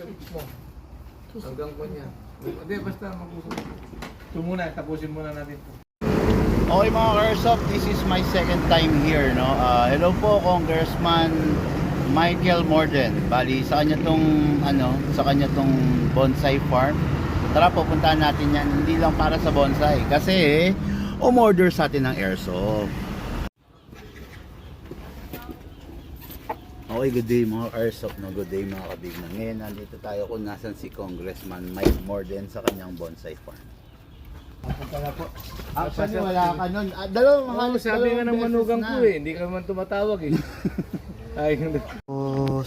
sa lips mo. Hanggang ko niya. Hindi, basta mag-usap. Ito muna, tapusin muna natin ito. Okay mga Airsoft, this is my second time here, no? Hello po, Congressman Michael Morden. Bali, sa kanya tong bonsai farm. Tara, pupuntahan natin yan. Hindi lang para sa bonsai. Kasi, umorder sa atin ng Airsoft. Okay, good day mga Airsoft, no? Good day mga kabignan. Ngayon, nandito tayo kung nasan si Congressman Mike Morden sa kanyang bonsai farm. Punta na po. Actually, wala ka nun. Sabi nga ng manugang ko hindi ka naman tumatawag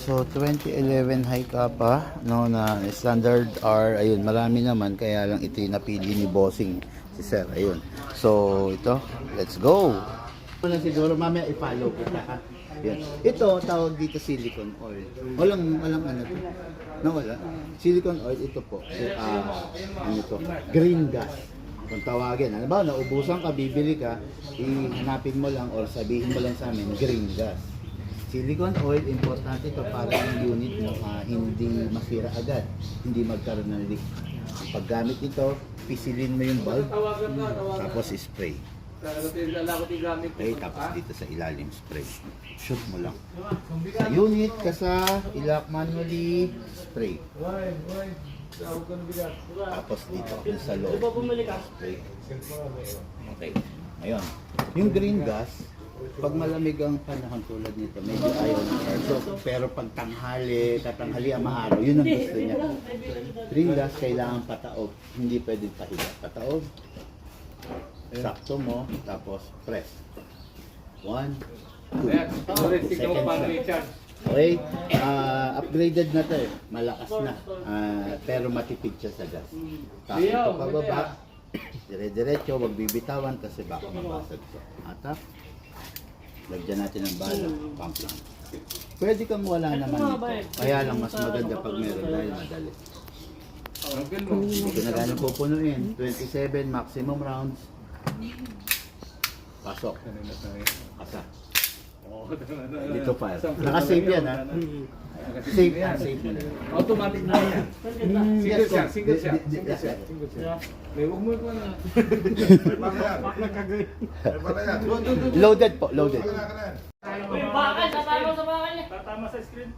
So 2011 high ka pa, no, na standard R, ayun, marami naman, kaya lang ito yung napili ni Bossing, si Sir, ayun. So ito, let's go! Wala siguro, mamaya i-follow kita, ha? Yan. Ito, tawag dito silicone oil. Walang ano to. No, wala. Silicone oil, ito po. Ano to? Green gas. Kung tawagin, ano ba, naubusan ka, bibili ka, ihanapin mo lang or sabihin mo lang sa amin, green gas. Silicone oil, importante ito para yung unit mo hindi masira agad, hindi magkaroon ng leak. Ang paggamit nito, pisilin mo yung bulb, tapos spray. Okay, tapos dito sa ilalim spray. Shoot mo lang. Sa unit, kasa, ilak manually, spray. Tapos dito, sa loob, spray. Okay, ngayon, yung green gas, pag malamig ang panahon tulad nito, medyo ayaw ng airsoft. Pero pag tatanghali ang maaraw, yun ang gusto niya. Green gas, kailangan pataog. Hindi pwedeng pahiga. Pataog. Sakto mo, tapos press. 1, 2. Second shot. Okay, upgraded na to eh. Malakas na. Pero matipid siya sa gas. Tapos ito pababa. Dire-diretso, wag bibitawan kasi baka mabasag siya. Atap. Lagyan natin ng bala, pump lang. Pwede kang wala naman ito. Kaya lang mas maganda pag meron dahil madali. Hindi ko na gano'ng pupunuin. 27 maximum rounds. Pasok. Asa. Dito fire. Naka-save yan ha. Save yan. Save mo na. Automatic na yan. Single shot. May huwag mo ito na. Loaded po, loaded. Bakal, tatama sa bakal niya. Tatama sa screen.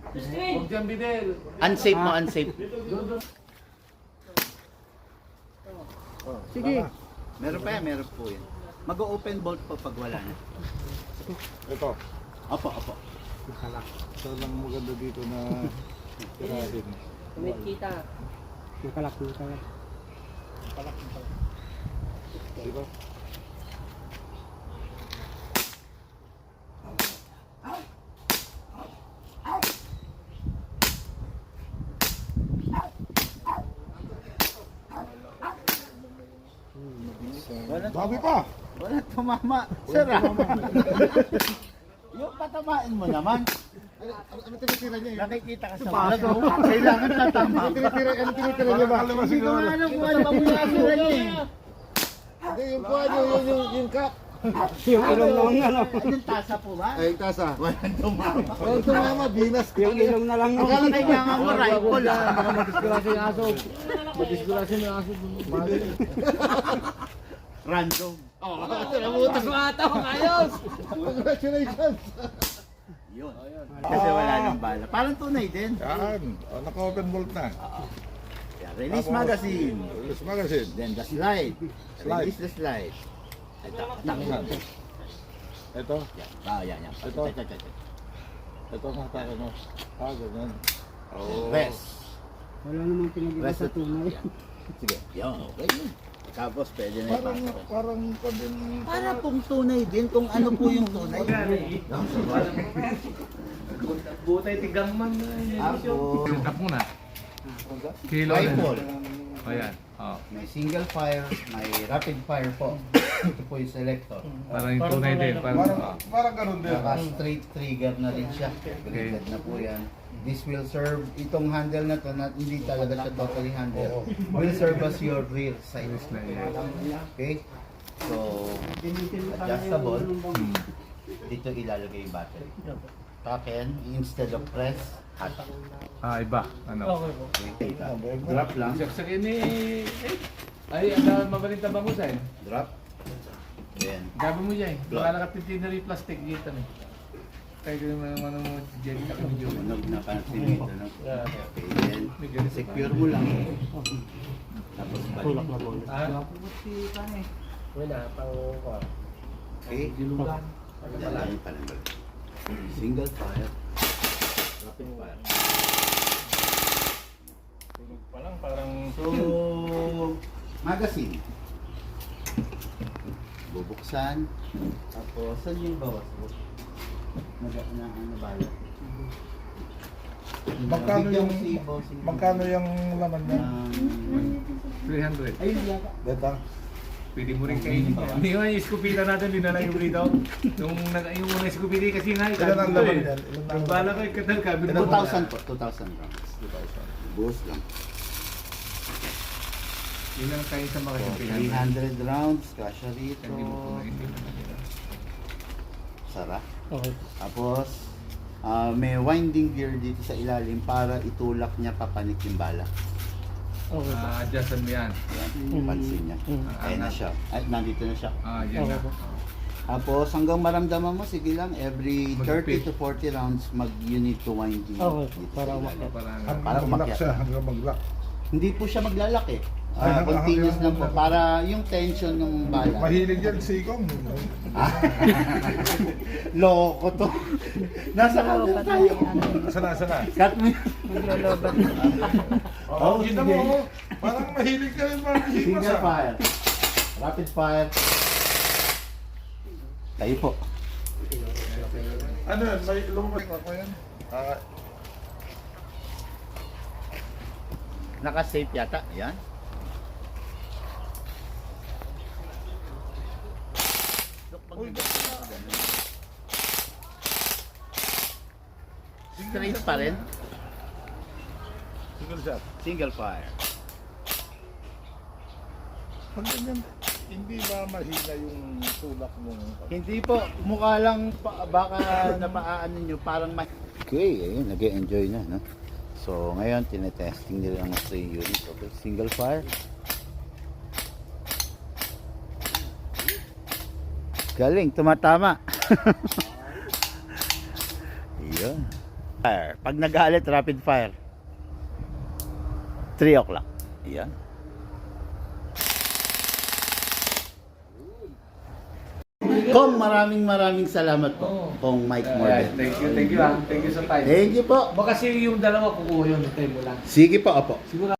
Huwag dyan bidel. Unsafe mo, unsafe. Sige. Meron pa yan, meron po yan. Mag-open bolt po pag wala na. Ito. Opo, opo. Ito lang maganda dito na tirahin. May kita. Palak. Diba? Bawi pa! Wala tumama. Sir, yung patamain mo naman. Ano tinitira niya? Nakikita ka sa vlog mo. Kailangan tatama. Ano tinitira niya ba? Hindi ko nga alam kung ano pa muna sila niya eh. Hindi, yung kuha niyo, yung cup. Yung ilong lang ano. Yung tasa po ba? Ay, tasa. Walang tumama. Walang tumama, binas. Yung ilong na lang. Akala kailangan mo rifle ah. Baka madiskurasi yung aso. Madiskurasi yung aso. Random. Namutas mo ata. Ayos. Congratulations! Yun. Kasi wala nang bala. Parang tunay din. Yan. Naka-open bolt na. Yan, release magazine. Release magazine. Then the slide. Slide. Release the slide. Ito. Ito. Yan. Ito. Ito ang hatake mo. Ganyan. Rest. Wala namang pinag-iba Rest sa tunay. Yan. Sige. Yan. Okay. Tapos pwede na ipasok. Parang Para pong tunay din kung ano po yung tunay. Butay tigang man. Ako. Tap muna. Kilo. Rifle. Ayan. May single fire, may rapid fire po. Ito po yung selector. Parang yung tunay din. parang ganun din. Saka straight trigger na rin siya. Graded na po yan. This will serve, itong handle na to, na hindi talaga siya totally handle, will serve as your rear sight. Okay? So, adjustable. Dito ilalagay yung battery. Kaken, instead of press, hot. Ah, iba. Ano? Okay po. Okay, drop lang. Saksakin ni... Ay, ang mabaling tabang mo sa'yo. Drop. Then, Gabi mo dyan. Glove. Baka nakatintinary plastic dito. Kaya ko naman ano mo, dyan ka medyo. tunog na pansin dito. No? Yeah. Okay, then, secure mo lang. Tapos Tulak na balik. po. Ah, Wala, pang... Okay, dilugan. dalayan pa lang balik. Single fire. Rapid fire. Tulog pa lang, parang So, magazine. Bubuksan. Tapos, saan yung bawas mo? Ano bala? Magkano Bigyan yung mo si bossing. magkano yung laman niya? 300. Ayun yata. Beta. Pwede mo rin kainin yan. Hindi nga yung iskupita natin, dinala yung rito. Yung unang iskupita kasi nga, Ilan ang laman yan? Ilan ang Yung bala ko, katal ka. 2,000 po. 2,000 rounds. 2,000. Buhos lang. Yun lang kain sa mga So, simpihan. 300 rounds. Kasha rito. Hindi mo kumain. Hindi mo kumain. Sara. Okay. Tapos, may winding gear dito sa ilalim para itulak niya papanik yung bala. Okay po. Adjustan mo yan. Ayan, yung pansin niya. Kaya na siya. Ay, nandito na siya. Yan na. Okay po. Tapos, hanggang maramdaman mo, sige lang, every 30 Mag-repeat. to 40 rounds, you need to winding. Okay, dito para sa umakyat. ilalim. Para Para Hanggang mag-lock umakyat. siya, hanggang mag-lock. Hindi po siya maglalak eh. Ay, Continuous hanggang- lang po. Para yung tension ng bala. Mahilig yan si Kong. Loko to. Nasa kanya tayo. Sana. Cut mo yun. Maglolobat. Oo, kita mo. oh. Parang mahilig ka rin mga himas Single ah. fire. Rapid fire. Tayo po. Ano yan? May lumabas ako yan. Naka-safe yata. Yan. Straight pa rin. Single shot. Single fire. Pag ganyan, hindi ba mahina yung tulak mo? Hindi po, mukha lang baka napaano nyo, parang Okay, ayun, nag-enjoy na, no? So, ngayon, tinetesting nila ang 3 unit. Okay, single fire. Galing, tumatama. Ayun. Fire. Pag nagalit, rapid fire. 3 o'clock. Ayan. Kong, maraming salamat po. Kong Mike Morden. Thank you ah. Thank you sa time. Thank you po. Baka kasi yung dalawa kukuha yun, tayo mo lang. Sige po, apo. Siguro